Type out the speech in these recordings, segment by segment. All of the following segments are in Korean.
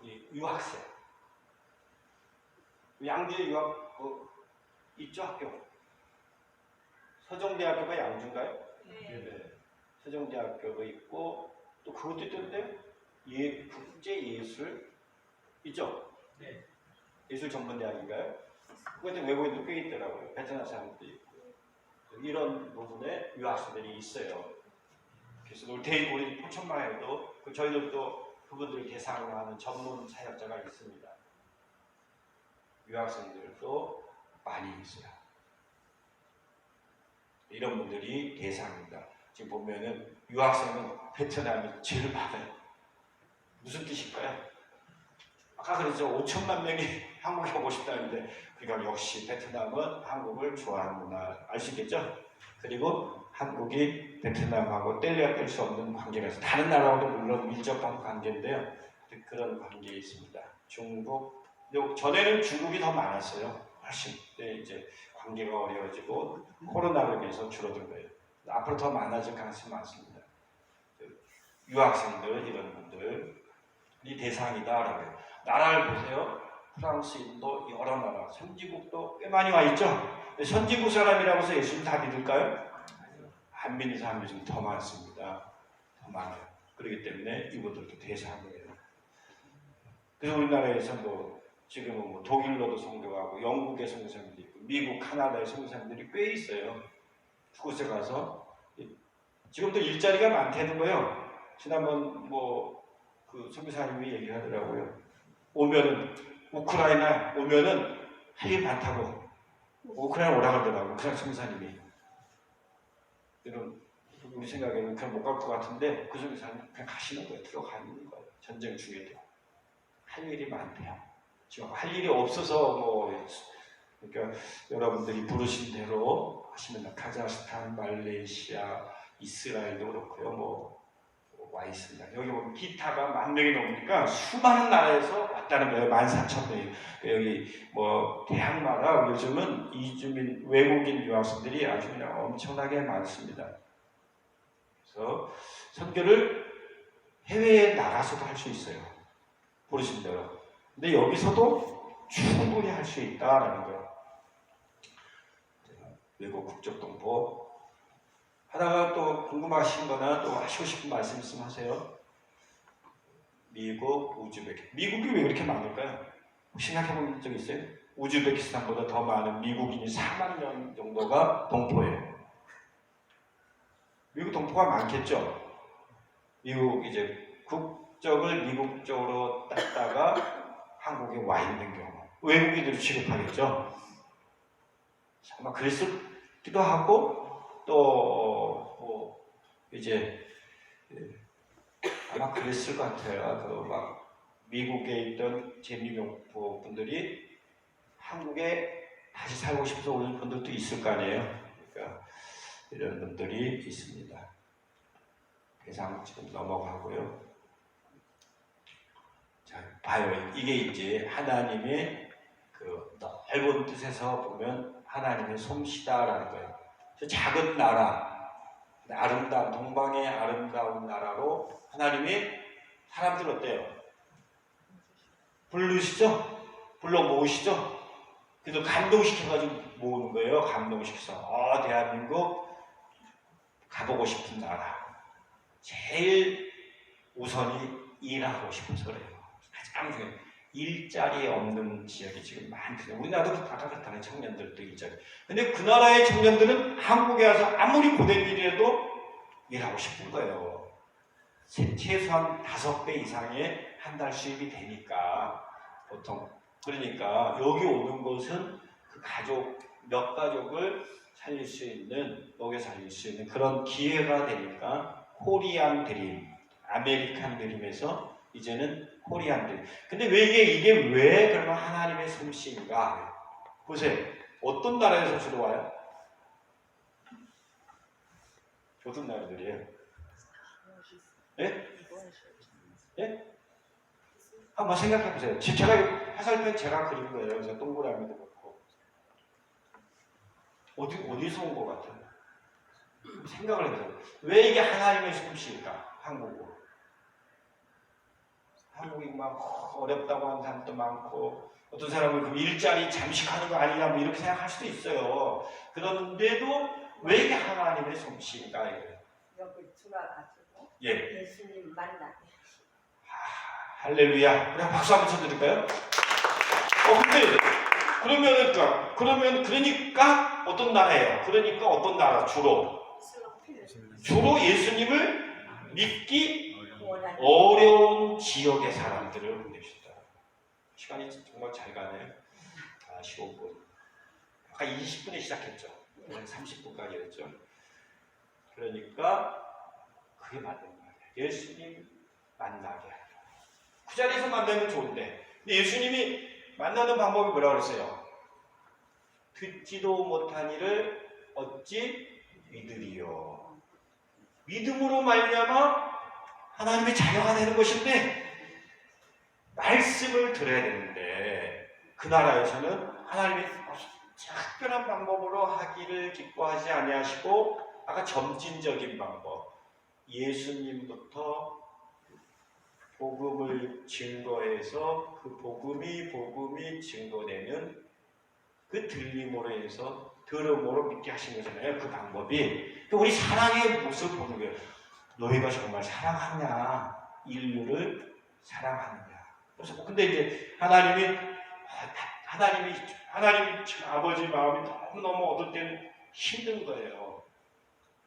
이 유학생. 양주에 유학 있죠, 학교. 서정대학교가 양주인가요? 네. 서정대학교가 있고 또 그것도 있던데 국제예술 있죠? 네. 예술전문대학인가요? 그것도 외국인도 꽤 있더라고요. 베트남 사람도 있고 이런 부분에 유학생들이 있어요. 그래서 우리 포천마을에도 저희들도 그분들을 대상으로 하는 전문 사역자가 있습니다. 유학생들도 많이 있어요. 이런 분들이 대상입니다. 지금 보면은 유학생은 베트남이 제일 많아요. 무슨 뜻일까요? 아까 그랬죠. 5천만 명이 한국에 오고 싶다는데 그러니까 역시 베트남은 한국을 좋아하는구나 알 수 있겠죠? 그리고 한국이 베트남하고 뗄래야 뗄 수 없는 관계가 있어요. 다른 나라하고도 물론 밀접한 관계인데요. 그런 관계에 있습니다. 중국, 전에는 중국이 더 많았어요. 훨씬. 근데 이제 관계가 어려워지고 코로나로 인해서 줄어든 거예요. 앞으로 더 많아질 가능성이 많습니다. 유학생들 이런 분들이 대상이다라고 해요. 나라를 보세요. 프랑스, 인도 여러 나라, 선진국도 꽤 많이 와 있죠. 선진국 사람이라고 해서 예수님 다 믿을까요? 안 믿는 사람들이 좀 더 많습니다. 더 많아요. 그렇기 때문에 이분들도 대상이에요. 그래서 우리나라에서 지금은 독일로도 선교하고 영국의 선교사님들이 있고 미국, 카나다의 선교사님들이 꽤 있어요. 그곳에 가서 지금도 일자리가 많다는 거예요. 지난번 그 선교사님이 얘기하더라고요. 오면은 우크라이나 오면은 할 일 많다고 우크라이나 오라 그러더라고요. 우크라이나 선교사님이. 우리 생각에는 그냥 못 갈 것 같은데 그 선교사님 그냥 가시는 거예요. 들어가는 거예요. 전쟁 중에도 할 일이 많대요. 지금 할 일이 없어서 그러니까 여러분들이 부르신 대로 하시면 카자흐스탄, 말레이시아, 이스라엘도 그렇고요. 와 있습니다. 여기 보면 기타가 10,000명이 넘으니까 수많은 나라에서 왔다는 거예요. 14,000명이. 여기 대학마다 요즘은 이주민 외국인 유학생들이 아주 그냥 엄청나게 많습니다. 그래서 선교를 해외에 나가서도 할 수 있어요. 부르신 대로. 근데 여기서도 충분히 할 수 있다라는 거예요. 외국 국적 동포 하다가 또 궁금하신 거나 또 하시고 싶은 말씀 있으면 하세요. 미국, 미국이 왜 이렇게 많을까요? 생각해 본 적 있어요? 우즈베키스탄보다 더 많은 미국인이 4만 명 정도가 동포예요. 미국 동포가 많겠죠? 미국 국적을 미국 쪽으로 땄다가 한국에 와 있는 경우 외국인들을 취급하겠죠? 아마 그랬을기도 하고 또 아마 그랬을 것 같아요. 미국에 있던 재미용 분들이 한국에 다시 살고 싶어서 오는 분들도 있을 거 아니에요. 그러니까 이런 분들이 있습니다. 대상 지금 넘어가고요. 자, 봐요. 이게 이제 하나님의 그 넓은 뜻에서 보면 하나님의 솜씨다라는 거예요. 작은 나라, 아름다운 동방의 아름다운 나라로 하나님이 사람들 어때요? 부르시죠? 불러 모으시죠? 그래서 감동시켜가지고 모으는 거예요. 감동시켜서 대한민국 가보고 싶은 나라. 제일 우선이 일하고 싶어서 그래요. 가장 중요해요. 일자리 없는 지역이 지금 많거든요. 우리나라도 아까 그렇다는 청년들도 일자리. 근데 그 나라의 청년들은 한국에 와서 아무리 고된 일이라도 일하고 싶은 거예요. 최소한 5배 이상의 한 달 수입이 되니까 보통. 그러니까 여기 오는 것은 그 몇 가족을 살릴 수 있는, 먹여 살릴 수 있는 그런 기회가 되니까 코리안 드림, 아메리칸 드림에서 이제는 코리안 드림. 근데 이게 왜 그러면 하나님의 솜씨인가? 보세요. 어떤 나라에서 주로 와요? 어떤 나라들이에요? 예? 예? 한번 생각해 보세요. 제가 화살표 제가 그린 거예요. 그래서 동그라미도 그렇고. 어디서 온 것 같아요? 생각을 해보세요. 왜 이게 하나님의 솜씨일까? 한국으로. 한국이 막 어렵다고 하는 사람도 많고 어떤 사람은 그 일자리 잠식하는 거 아니냐 뭐 이렇게 생각할 수도 있어요. 그런데도 왜 이게 하나님의 솜씨인가 이거예요. 여기 들어가지고 예. 예수님 만나게. 할렐루야. 우리 박수 한번 쳐드릴까요? 근데 그러니까 어떤 나라예요? 그러니까 어떤 나라? 주로 예수님을 믿기 어려운 지역의 사람들을 보내셨다. 시간이 정말 잘 가네요. 15분. 아까 20분에 시작했죠. 오늘 30분까지 했죠. 그러니까 그게 맞는 말이에요. 예수님 만나게 하라. 그 자리에서 만나면 좋은데, 근데 예수님이 만나는 방법이 뭐라고 그랬어요? 듣지도 못한 이를 어찌 믿으리요. 믿음으로 말미암아 하나님의 자녀가 되는 것인데 말씀을 들어야 되는데 그 나라에서는 하나님의 특별한 방법으로 하기를 기뻐하지 아니하시고 아까 점진적인 방법 예수님부터 복음을 증거해서 그 복음이 증거되는 그 들림으로 해서 들음으로 믿게 하신 거잖아요. 그 방법이 우리 사랑의 모습을 보는 거예요. 너희가 정말 사랑하냐? 인류를 사랑하느냐? 그래서 근데 이제 하나님이 아버지 마음이 너무 어떨 때는 힘든 거예요.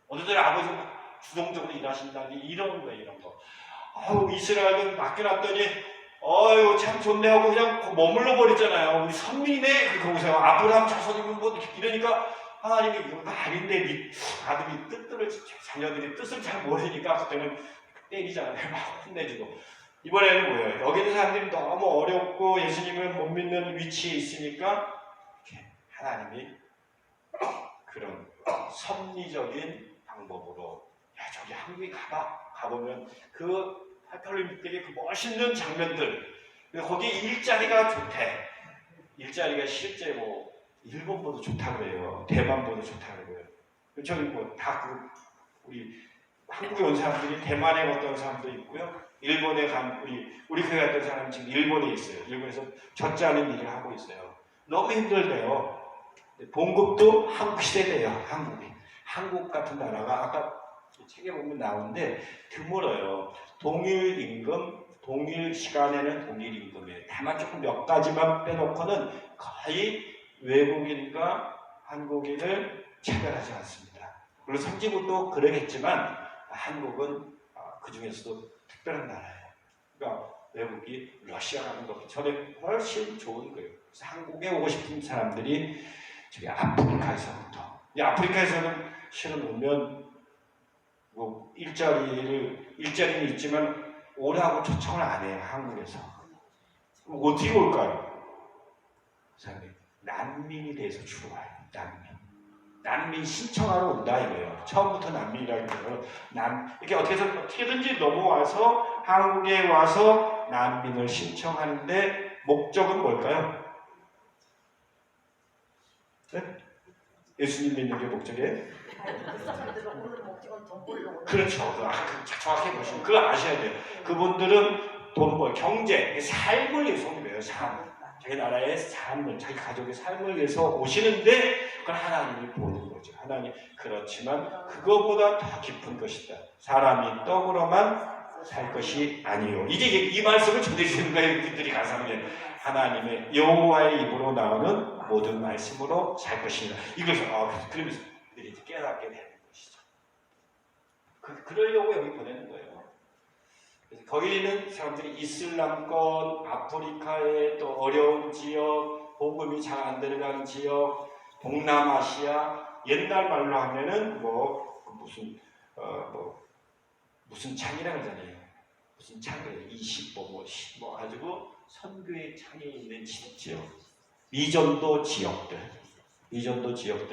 어떨 때는 아버지가 주동적으로 일하신다니 이런 거예요. 이런 거. 이스라엘은 맡겨놨더니 참 좋네 하고 그냥 머물러 버렸잖아요. 우리 선민이네. 그렇게 보세요. 아브라함 자손이면 뭐 이러니까 하나님이 이거 아닌데 아들이 자녀들이 뜻을 잘 모르니까 그때는 때리잖아요. 막 혼내주고. 이번에는 뭐예요? 여기 있는 사람들이 너무 어렵고 예수님을 못 믿는 위치에 있으니까 하나님이 그런 섭리적인 방법으로 저기 한국에 가보면 그 팔팔림들의 그 멋있는 장면들 거기 일자리가 좋대. 일자리가 실제 뭐 일본보다 좋다고 해요. 대만보다 좋다고 해요. 저기 뭐 다 우리 한국에 온 사람들이 대만에 갔던 사람도 있고요. 일본에 간 우리 교회 갔던 사람이 지금 일본에 있어요. 일본에서 적지 않은 일을 하고 있어요. 너무 힘들대요. 봉급도 한국 시대래요. 한국 같은 나라가 아까 책에 보면 나오는데 드물어요. 동일 임금, 동일 시간에는 동일 임금이에요. 다만 조금 몇 가지만 빼놓고는 거의 외국인과 한국인을 차별하지 않습니다. 물론 선진국도 그러겠지만 한국은 그 중에서도 특별한 나라예요. 그러니까 외국이 러시아라는 것 전에 훨씬 좋은 거예요. 그래서 한국에 오고 싶은 사람들이 저기 아프리카에서부터. 아프리카에서는 실은 오면 뭐 일자리는 있지만 오라고 초청을 안 해요. 한국에서. 그럼 어떻게 올까요? 사람이 난민이 돼서 주로 와요. 난민 신청하러 온다 이거예요. 처음부터 난민이라는 거는 이렇게 어떻게든지 넘어와서 한국에 와서 난민을 신청하는데 목적은 뭘까요? 네? 예수님 믿는 게 목적이에요? 그렇죠. 정확히 보시면 그거 아셔야 돼요. 그분들은 돈 벌, 경제, 삶을 위해서 온 거예요. 자기 나라의 삶을, 자기 가족의 삶을 위해서 오시는데 그걸 하나님이 보는 거죠. 하나님 그렇지만 그거보다 더 깊은 것이다. 사람이 떡으로만 살 것이 아니요. 이제 이 말씀을 전해주시는 거예요. 그들이 가사는 하나님의 여호와의 입으로 나오는 모든 말씀으로 살 것이다. 이것을 그러면서 그들이 깨닫게 되는 것이죠. 그러려고 여기 보내는 거예요. 거기 있는 사람들이 이슬람권, 아프리카의 또 어려운 지역, 복음이 잘 안 들어가는 지역, 동남아시아, 옛날 말로 하면은 무슨 창이라 그러잖아요. 무슨 창이에요. 20보, 10보 가지고 선교의 창에 있는 지역, 미전도 지역들에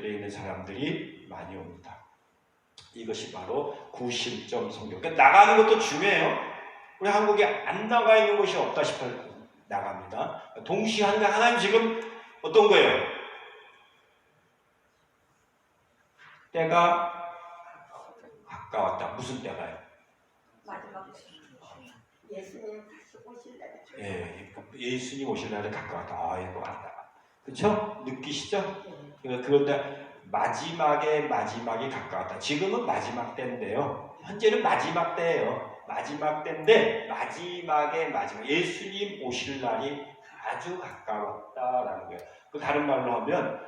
있는 사람들이 많이 옵니다. 이것이 바로 구심점 선교. 그러니까 나가는 것도 중요해요. 우리 한국에 안 나가 있는 곳이 없다 싶어요. 나갑니다. 동시에 하나님 지금 어떤 거예요? 때가 가까웠다. 무슨 때가요? 예수님 다시 오실 날에 예, 예수님 오실 날에 가까웠다. 이거 왔다. 그렇죠? 느끼시죠? 그런데 마지막에 마지막이 가까웠다. 지금은 마지막 때인데요. 현재는 마지막 때예요. 마지막 때인데 마지막에 마지막 예수님 오실 날이 아주 가까웠다라는 거예요. 그 다른 말로 하면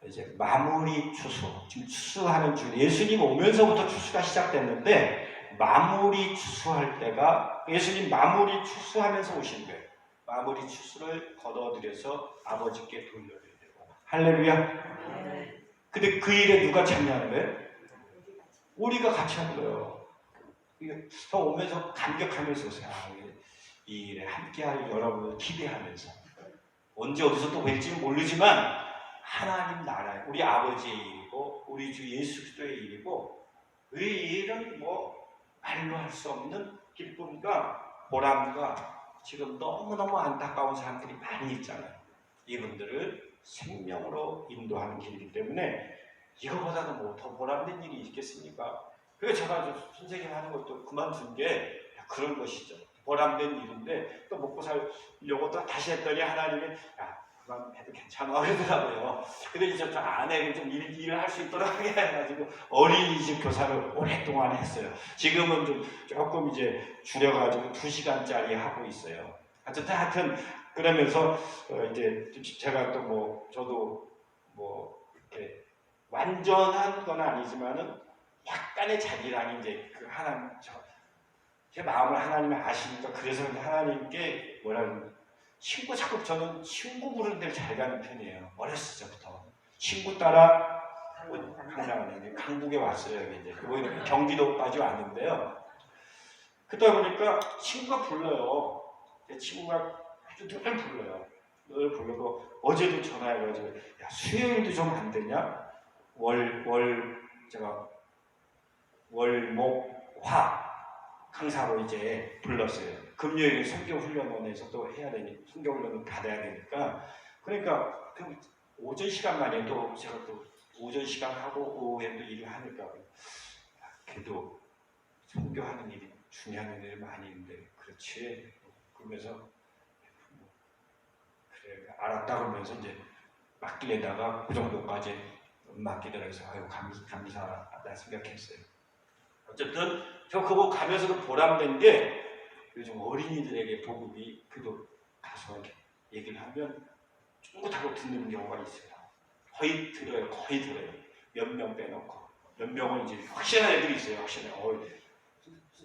이제 마무리 추수. 지금 추수하는 중 예수님 오면서부터 추수가 시작됐는데 마무리 추수할 때가 예수님 마무리 추수하면서 오신 거예요. 마무리 추수를 거둬들여서 아버지께 돌려드리려고. 할렐루야. 근데 그 일에 누가 참여하는 거예요? 우리가 같이 하는 거예요. 저 오면서 감격하면서 오세요. 이 일에 함께할 여러분을 기대하면서 언제 어디서 또 뵐지는 모르지만 하나님 나라의 우리 아버지의 일이고 우리 주 예수 그리스도의 일이고 이 일은 뭐 말로 할 수 없는 기쁨과 보람과 지금 너무너무 안타까운 사람들이 많이 있잖아요. 이분들을 생명으로 인도하는 길이기 때문에 이거보다도 뭐 더 보람된 일이 있겠습니까? 그래서 제가 선생님 하는 것도 그만둔 게 그런 것이죠. 보람된 일인데 또 먹고 살려고 또 다시 했더니 하나님이 야 그만 해도 괜찮아 그러더라고요. 근데 이제 저 아내를 좀 일을 할 수 있도록 하게 해가지고 어린이집 교사를 오랫동안 했어요. 지금은 좀 조금 이제 줄여가지고 2시간짜리 하고 있어요. 하여튼 그러면서 이제 제가 또 뭐 저도 뭐 이렇게 완전한 건 아니지만은 약간의 자기랑이 이제 그 하나님 제 마음을 하나님이 아시니까 그래서 하나님께 뭐라는 친구 자꾸 저는 친구 부르는 데를 잘 가는 편이에요. 어렸을 때부터 친구 따라 강북에 왔어요. 여기 이제 그거 경기도까지 왔는데요. 그러다 보니까 친구가 불러요. 제 친구가 아주 늘 불러요. 늘 부르고 어제도 전화해가지고 야 수요일도 좀 안 되냐? 제가 월목화 강사로 이제 불렀어요. 금요일 선교훈련원에서 또 해야 되니 선교훈련을 받아야 되니까 그러니까 그 오전 시간만 해도 제가 또 오전 시간 하고 오후에도 일을 하니까 그래도 선교하는 일이 중요한 일이 많이 있는데 그렇지 그러면서 그래 알았다 그러면서 이제 맡기려다가 그 정도까지 맡기더라고요. 아유 감사하다 생각했어요. 어쨌든 저 그거 가면서도 보람된 게 요즘 어린이들에게 복음이 그래도 가서 얘기를 하면 쫑긋하고 듣는 경우가 있어요. 거의 들어요. 몇 명 빼놓고 몇 명은 이제 확실한 애들이 있어요. 확실해.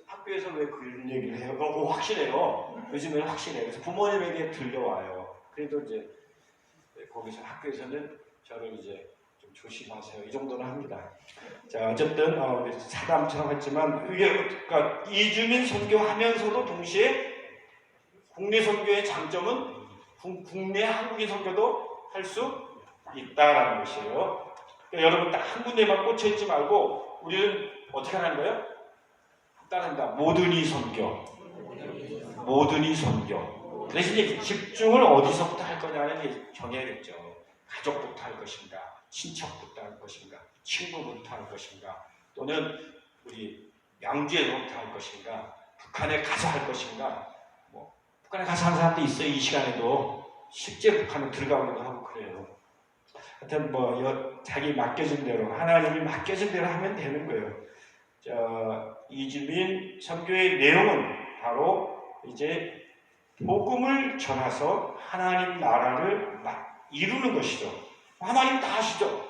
학교에서 왜 그런 얘기를 해요? 그거 확실해요. 요즘에는 확실해요. 그래서 부모님에게 들려와요. 그래도 이제 거기서 학교에서는 저를 이제 좀 조심하세요. 이 정도는 합니다. 자, 어쨌든 사담처럼 했지만 이게 그러니까 이주민 선교하면서도 동시에 국내 선교의 장점은 국내 한국인 선교도 할 수 있다라는 것이에요. 그러니까 여러분 딱 한 군데만 꽂혀 있지 말고 우리는 어떻게 하는 거예요? 따른다. 모든이 선교. 대신 이제 집중을 어디서부터 할 거냐는 정해야겠죠. 가족부터 할 것인가, 친척부터 할 것인가, 친구부터 할 것인가, 또는 우리 양주에서부터 할 것인가, 북한에 가서 할 것인가. 뭐 북한에 가서 하는 사람도 있어요. 이 시간에도 실제 북한에 들어가기도 하고 그래요. 하여튼 뭐 자기 맡겨진 대로 하나님이 맡겨진 대로 하면 되는 거예요. 자, 이주민 선교의 내용은 바로 이제 복음을 전해서 하나님 나라를 이루는 것이죠. 하나님 다 하시죠.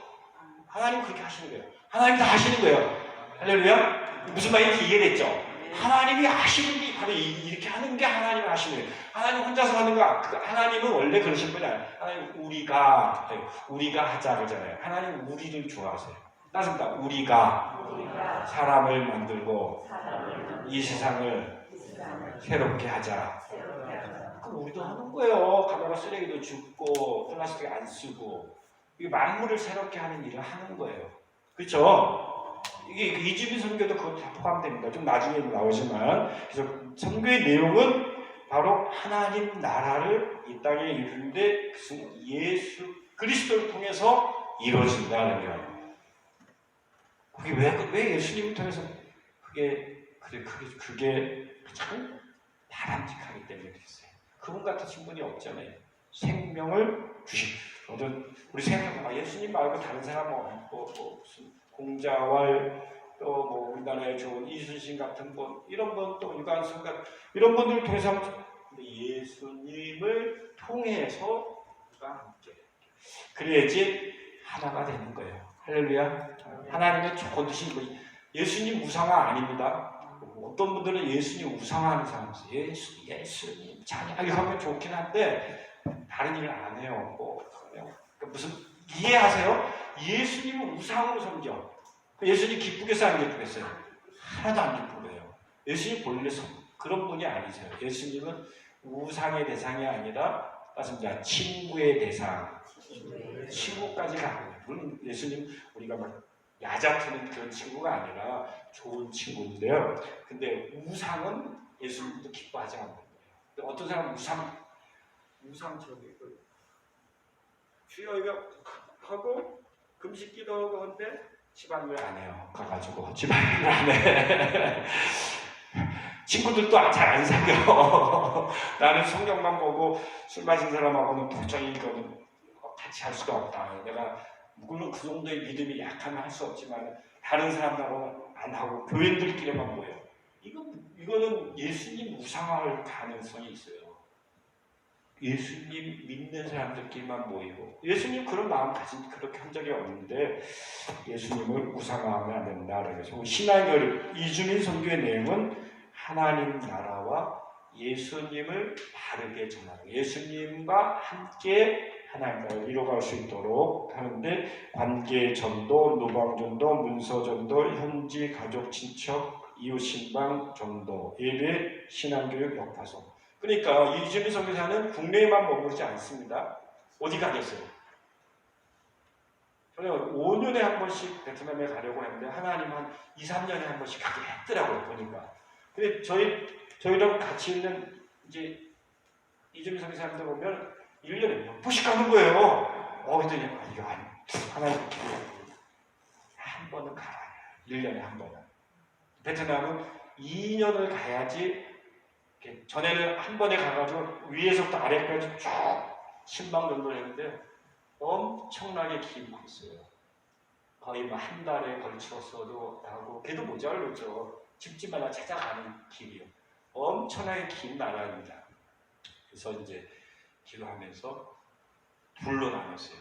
하나님 그렇게 하시는 거예요. 하나님 다 하시는 거예요. 할렐루야. 무슨 말인지 이해됐죠? 하나님이 하시는 게 바로 이렇게 하는 게 하나님이 하시는 거예요. 하나님 혼자서 하는 거 하나님은 원래 그러신 분이 아니에요. 하나님 우리가 하자 그러잖아요. 하나님 우리를 좋아하세요. 따집니다. 우리가 사람을 만들고 이 세상을 새롭게 하자. 그럼 우리도 하는 거예요. 가다가 쓰레기도 줍고 플라스틱 안 쓰고 이 만물을 새롭게 하는 일을 하는 거예요. 그렇죠? 이게 이주민 선교도 그것도 다 포함됩니다. 좀 나중에 나오지만 그래서 선교의 내용은 바로 하나님 나라를 이 땅에 이루는데 예수 그리스도를 통해서 이루어진다는 거예요. 그게 왜 예수님을 통해서 그게 참 바람직하기 때문에 그랬어요. 그분 같으신 분이 없잖아요. 생명을 주신 우리 생각 예수님 말고 다른 사람 무슨 공자왈 또 뭐 우리나라에 좋은 이순신 같은 분 이런 분 또 유관순 같은 이런 분들을 통해서 예수님을 통해서 우리가 함께 그래야지 하나가 되는 거예요. 할렐루야. 하나님의 좋은 뜻이 예수님 우상화 아닙니다. 어떤 분들은 예수님 우상화하는 사람이 있어요. 예수님 찬양하게 하면 좋긴 한데 다른 일을 안 해요. 그러니까 무슨 이해하세요? 예수님은 우상으로 섬겨. 예수님 기쁘겠어요? 안 기쁘겠어요? 하나도 안 기쁜 거예요. 예수님 본래 그런 분이 아니세요. 예수님은 우상의 대상이 아니라 맞습니다. 친구의 대상. 친구까지 가는 거예요. 물론 예수님 우리가 막 야자트는 그런 친구가 아니라 좋은 친구인데요. 근데 우상은 예수님도 기뻐하지 않는 거예요. 근데 어떤 사람은 우상처럼 주여 이거 하고 금식 기도하고 하는데 집안일 안 해요. 가가지고 집안일 안 해. 친구들도 잘 안 사겨. 나는 성경만 보고 술 마신 사람하고는 도저히 이거는 같이 할 수가 없다. 내가 물론 그 정도의 믿음이 약하면 할 수 없지만 다른 사람하고는 안 하고 교인들끼리만 모여. 이거는 예수님 우상화할 가능성이 있어요. 예수님 믿는 사람들끼리만 모이고 예수님 그런 마음 가진 그렇게 한 적이 없는데 예수님을 우상화하면 안 된다. 그래서 신앙교리 이주민 선교의 내용은 하나님 나라와 예수님을 바르게 전하는 예수님과 함께 하나님과 이뤄갈 수 있도록 하는데 관계 전도, 노방 전도, 문서 전도, 현지 가족 친척, 이웃 신방 전도, 예배, 신앙교육, 역파송. 그러니까 이주민 선교사는 국내에만 머무르지 않습니다. 어디 가겠어요? 저는 5년에 한 번씩 베트남에 가려고 했는데 하나님 한 2, 3년에 한 번씩 가게 했더라고요. 보니까. 근데 저희랑 같이 있는 이제 이주민 선교사님들 보면 1년에 몇 번씩 가는 거예요. 그랬더니 이거 하나님 한 번은 가라. 1년에 한 번은. 베트남은 2년을 가야지. 전에는 한 번에 가가지고 위에서부터 아래까지 쭉 10만 정도를 했는데 엄청나게 길고 있어요. 거의 뭐 한 달에 걸쳐서도 하고 걔도 모자르죠. 집집마다 찾아가는 길이요. 엄청나게 긴 나라입니다. 그래서 이제 기도하면서 둘로 나눴어요.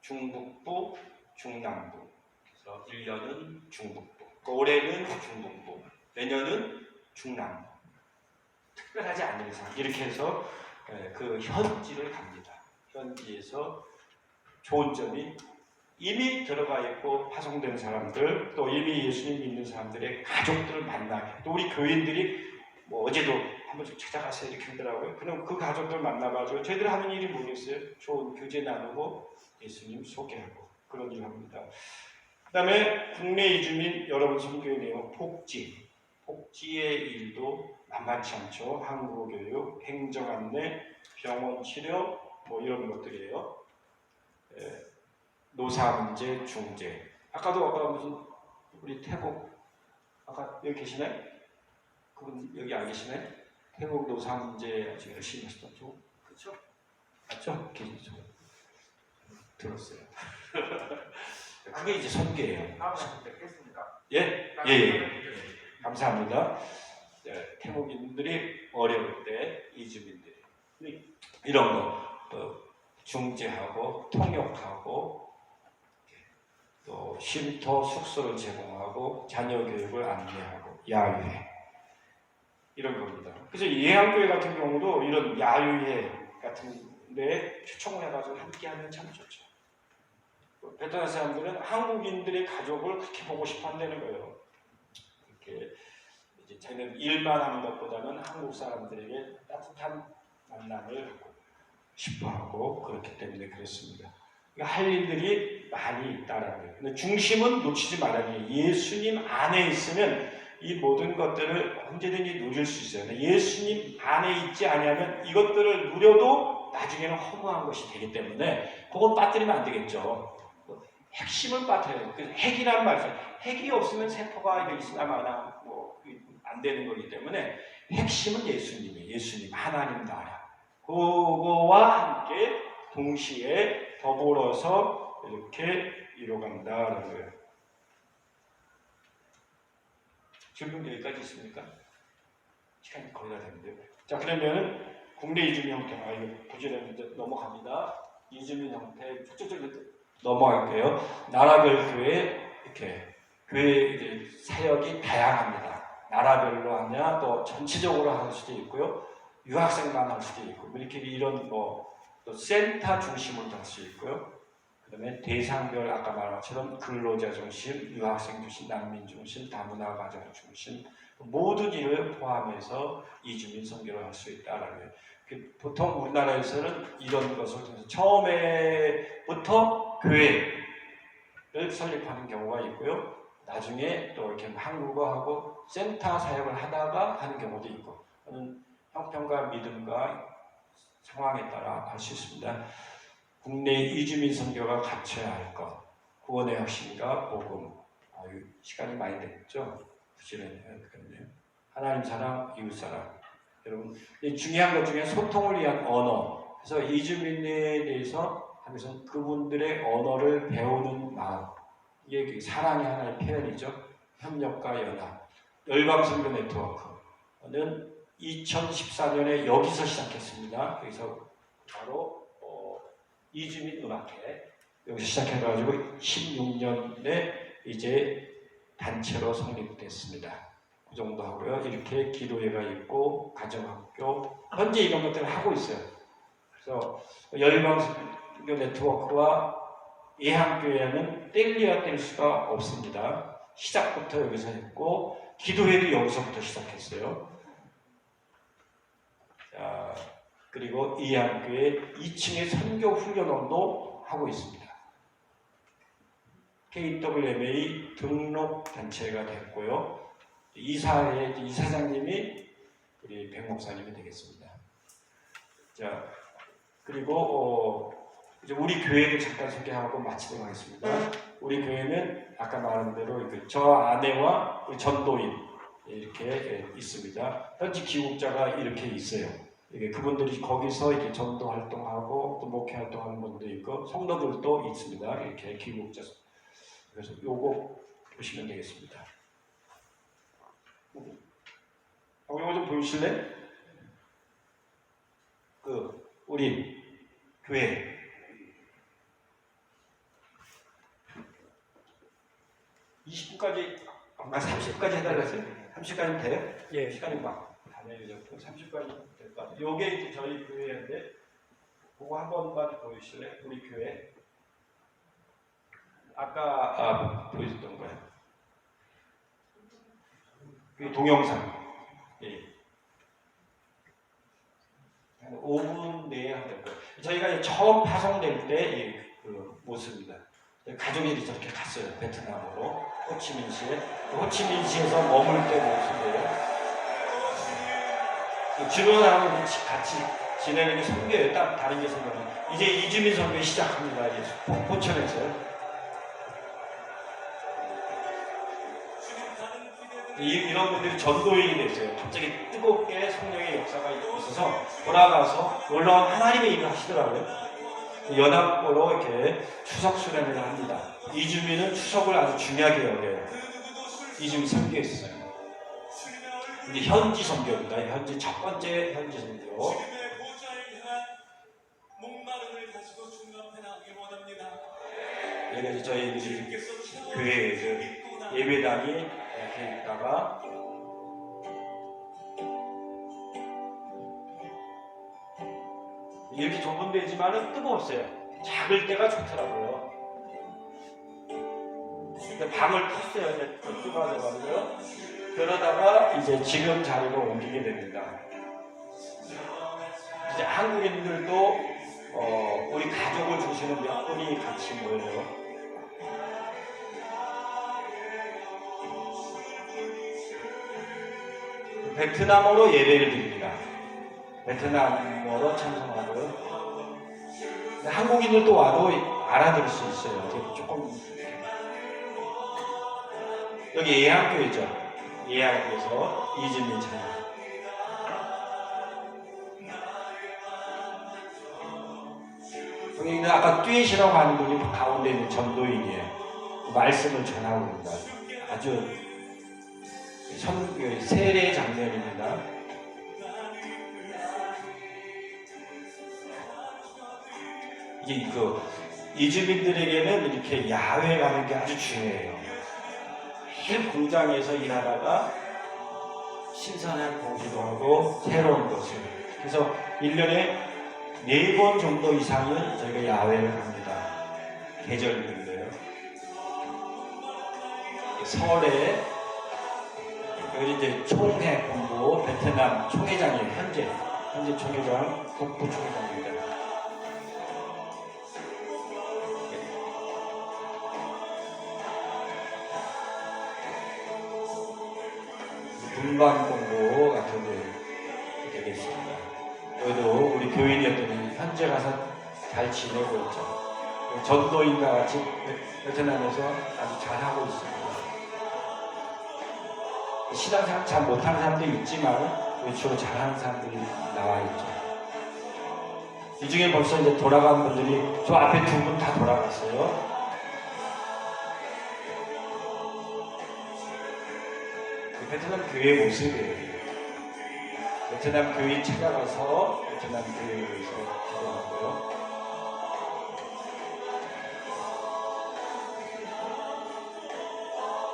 중북부, 중남부. 그래서 1년은 중북부, 올해는 중북부, 내년은 중남부. 특별하지 않은 이상 이렇게 해서 그 현지를 갑니다. 현지에서 좋은 점이 이미 들어가 있고 파송된 사람들 또 이미 예수님 믿는 사람들의 가족들을 만나게 또 우리 교인들이 뭐 어제도 한 번씩 찾아가서 이렇게 하더라고요. 그럼 그 가족들 만나가지고 저희들 하는 일이 뭐겠어요? 좋은 교제 나누고 예수님 소개하고 그런 일을 합니다. 그 다음에 국내 이주민 여러분 선교의 내용 복지의 일도 만만치 않죠. 항구교육, 행정안내, 병원 치료 뭐 이런 것들이에요. 노사 문제, 중재. 아까 무슨 우리 태국 아까 여기 계시나요? 그분 여기 안 계시나요? 태국 노사 문제 아주 열심히 하시죠. 그렇죠? 맞죠? 계시죠? 들었어요. 그게 이제 선교예요. 다음에 뵙겠습니다. 예. 감사합니다. 태국인들이 어려울 때 이주민들이 이런 거 중재하고 통역하고 또 쉼터 숙소를 제공하고 자녀 교육을 안내하고 야유회 이런 겁니다. 그래서 예한교회 같은 경우도 이런 야유회 같은 데에 초청을 해가지고 함께하면 참 좋죠. 베트남 사람들은 한국인들의 가족을 그렇게 보고 싶어 한다는 거예요. 이렇게 이제 자기는 일만 하는 것보다는 한국 사람들에게 따뜻한 만남을 하고 싶어하고 그렇기 때문에 그렇습니다. 그러니까 할 일들이 많이 있다라는 거예요. 근데 중심은 놓치지 말아야 돼요. 예수님 안에 있으면 이 모든 것들을 언제든지 누릴 수 있어요. 예수님 안에 있지 않으면 이것들을 누려도 나중에는 허무한 것이 되기 때문에 그건 빠뜨리면 안 되겠죠. 핵심을 빠뜨려요. 핵이란 말이죠. 핵이 없으면 세포가 있으나 마나 안 되는 거기 때문에 핵심은 예수님이에요. 예수님, 하나님 나라. 그거와 함께 동시에 더불어서 이렇게 이뤄간다는 거예요. 질문 여기까지 있습니까? 시간이 거의 다 됐는데요. 자, 그러면 국내 이주민 형태, 이거 부지런히 넘어갑니다. 이주민 형태 쭉쭉쭉 넘어갈게요. 나라별 교회 이렇게 교회 이제 사역이 다양합니다. 나라별로 하냐, 또 전체적으로 할 수도 있고요. 유학생만 할 수도 있고, 이렇게 이런 또 센터 중심으로 할 수 있고요. 그다음에 대상별 아까 말한 것처럼 근로자 중심, 유학생 중심, 난민 중심, 다문화 가정 중심 모든 일을 포함해서 이주민 선교를 할 수 있다라는 거예요. 보통 우리나라에서는 이런 것을 통해서 처음에부터 교회를 설립하는 경우가 있고요. 나중에 또 이렇게 한국어하고 센터 사역을 하다가 하는 경우도 있고, 형편과 믿음과 상황에 따라 할 수 있습니다. 국내 이주민 선교가 갖춰야 할 것, 구원의核心과 복음. 시간이 많이 됐죠? 부지런히 해야겠네요. 하나님 사랑, 이웃 사랑. 여러분, 중요한 것 중에 소통을 위한 언어. 그래서 이주민에 대해서 하면서 그분들의 언어를 배우는 마음. 이게 사랑의 하나의 표현이죠. 협력과 연합. 열방선교 네트워크는 2014년에 여기서 시작했습니다. 여기서 바로 이주민 음악회 여기서 시작해가지고 16년에 이제 단체로 성립됐습니다. 그 정도 하고요. 이렇게 기도회가 있고 가정학교 현재 이런 것들을 하고 있어요. 그래서 열방선교 네트워크와 예한교회는 뗄래야 뗄 수가 없습니다. 시작부터 여기서 했고 기도회도 여기서부터 시작했어요. 자, 그리고 예한교회 2층에 선교 훈련원도 하고 있습니다. KWMA 등록 단체가 됐고요. 이사장님이 우리 백 목사님이 되겠습니다. 자, 그리고 이제 우리 교회를 잠깐 소개하고 마치도록 하겠습니다. 우리 교회는 아까 말한 대로 저 아내와 우리 전도인 이렇게 있습니다. 현지 기국자가 이렇게 있어요. 그분들이 거기서 이렇게 전도 활동하고 또 목회 활동하는 분도 있고 성도들도 있습니다. 이렇게 기국자. 그래서 요거 보시면 되겠습니다. 이거 좀 보실래? 우리 교회. 아까 30분까지 해달랬어요? 30분까지는 돼요? 예. 시간이 막 다녀요. 30분까지 될 것 같아요. 요게 이제 저희 교회인데, 그거 한 번만 보여주실래요? 우리 교회. 아까 보여줬던 거예요. 그 동영상. 예. 한 5분 내에 할 거예요. 저희가 처음 파송될 때 그 모습입니다. 가족이 저렇게 갔어요. 베트남으로. 호치민시에. 호치민시에서 머물 때 모습이에요. 주변하고 같이 지내는 게 선교예요. 딱 다른 게 선교는. 이제 이주민 선교 시작합니다. 포천에서요. 이런 분들이 전도인이 됐어요. 갑자기 뜨겁게 성령의 역사가 있어서 돌아가서 놀라운 하나님의 일을 하시더라고요. 연합고로 이렇게 추석 수련회를 합니다. 이주민은 추석을 아주 중요하게 여겨요. 이주민 선교에 있어요. 이제 현지 선교입니다. 현지 첫 번째 현지 선교. 여기 저희 교회 예배당이 이렇게 있다가 이렇게 좁은 데지만은 뜨거웠어요. 작을 때가 좋더라고요. 근데 방을 탔어요. 이제 좁아져가지고요. 그러다가 이제 지금 자리로 옮기게 됩니다. 이제 한국인들도 우리 가족을 중심으로 몇 분이 같이 모여요. 베트남어로 예배를 드립니다. 베트남어로 찬송하고요. 한국인들도 와도 알아들을 수 있어요. 조금 여기 예한교회죠. 예한교회에서 이주민 찬양. 여기는 아까 듀엣이라고 하는 분이 가운데 있는 전도인이에요. 말씀을 전하고 있다. 아주 세례 장면입니다. 이게 이주민들에게는 이렇게 야외 가는 게 아주 중요해요. 매일 공장에서 일하다가 신선한 공기도 하고 새로운 것을. 그래서 1년에 4번 정도 이상은 저희가 야외를 갑니다. 계절별로요. 서울에 여기 이제 총회본부 베트남 총회장이에요. 현재 총회장 국부 총회장입니다. 분반본부 같은 데 되겠습니다. 여기도 우리 교인이었더니 현재 가서 잘 지내고 있죠. 전도인과 같이 베트남에서 아주 잘하고 있습니다. 신앙생활 잘 못하는 사람도 있지만 주로 잘하는 사람들이 나와 있죠. 이 중에 벌써 이제 돌아간 분들이 저 앞에 2분 다 돌아갔어요. 베트남 교회의 모습이에요. 베트남 교인 찾아가서 베트남 교회에서 기도하고요.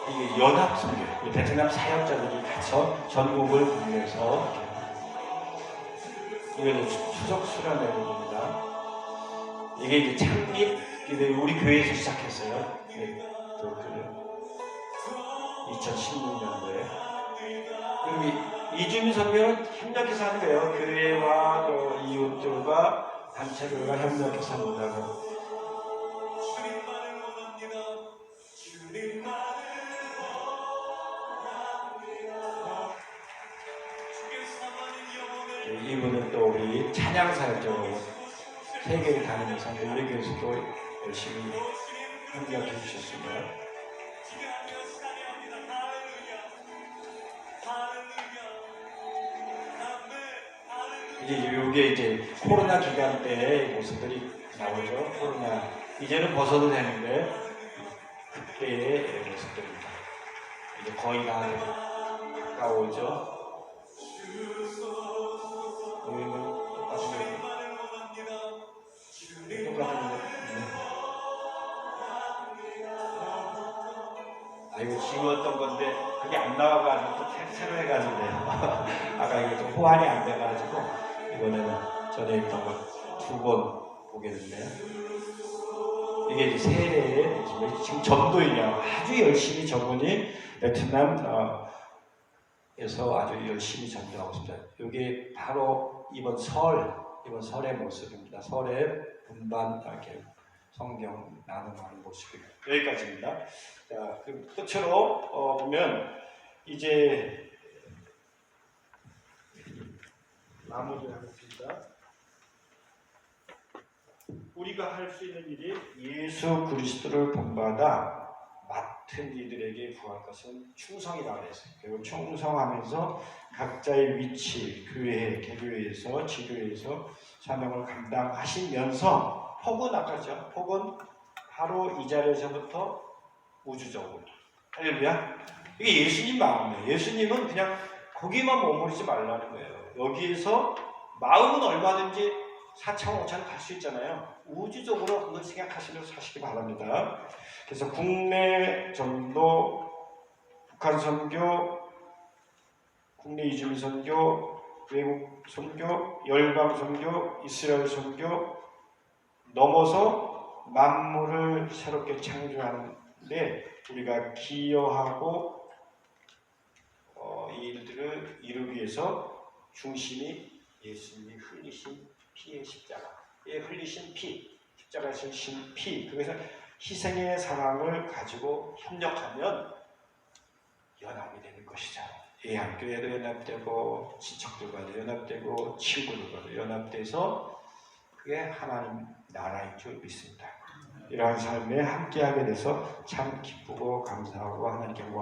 이게 연합선교, 베트남 사역자들이 가서 전국을 구해서 이거는 추석 수련회입니다. 이게 이제 창립 우리 교회에서 시작했어요. 네, 2016년도에. 그리고 이주민 선교는 협력해서 하는 거예요. 교회와 또 이웃들과 단체들과 협력해서 한다고. 이분은 또 우리 찬양사역자로 세계를 다니면서 우리 교회에서도 열심히 협력해 주셨습니다. 이게 이제 코로나 기간 때의 모습들이 나오죠. 코로나 이제는 벗어도 되는데 그때의 모습들입니다. 이제 거의 다 가까워오죠. 여기는 똑같은 거. 이거 지웠던 건데 그게 안 나와가지고 또 새로 해가지고요. 아까 이거 좀 호환이 안 돼가지고 이번에는 전에 있던 거 2번 보게 됐네요. 이게 이제 세례의 지금 전도인이야. 아주 열심히 저분이 베트남에서 아주 열심히 전도하고 있습니다. 이게 바로 이번 설의 모습입니다. 설의 분반 이렇게 성경 나눔하는 모습이에요. 여기까지입니다. 자, 그 끝으로 보면 이제 마무리하겠습니다. 우리가 할 수 있는 일이 예수 그리스도를 본받아 맡은 이들에게 구할 것은 충성이라고 했어요. 그리고 충성하면서 각자의 위치, 교회, 개교회에서, 지교회에서 사명을 감당하시면서 혹은 바로 이 자리에서부터 우주적으로. 할렐루야. 이게 예수님 마음이에요. 예수님은 그냥 거기만 머무르지 말라는 거예요. 여기에서 마음은 얼마든지 4차, 5차는 갈 수 있잖아요. 우주적으로 그걸 생각하시면서 사시기 바랍니다. 그래서 국내 전도, 북한 선교, 국내 이주민 선교, 외국 선교, 열방 선교, 이스라엘 선교 넘어서 만물을 새롭게 창조하는데 우리가 기여하고 이 일들을 이루기 위해서 중심이 예수님이 흘리신 피의 십자가에 흘리신 피, 십자가에 흘리신 피, 그래서 희생의 사랑을 가지고 협력하면 연합이 되는 것이죠. 예한교회도 연합되고 친척들과도 연합되고 친구들과도 연합돼서 그게 하나님 나라인 줄 믿습니다. 이러한 삶에 함께하게 돼서 참 기쁘고 감사하고 하나님께 영광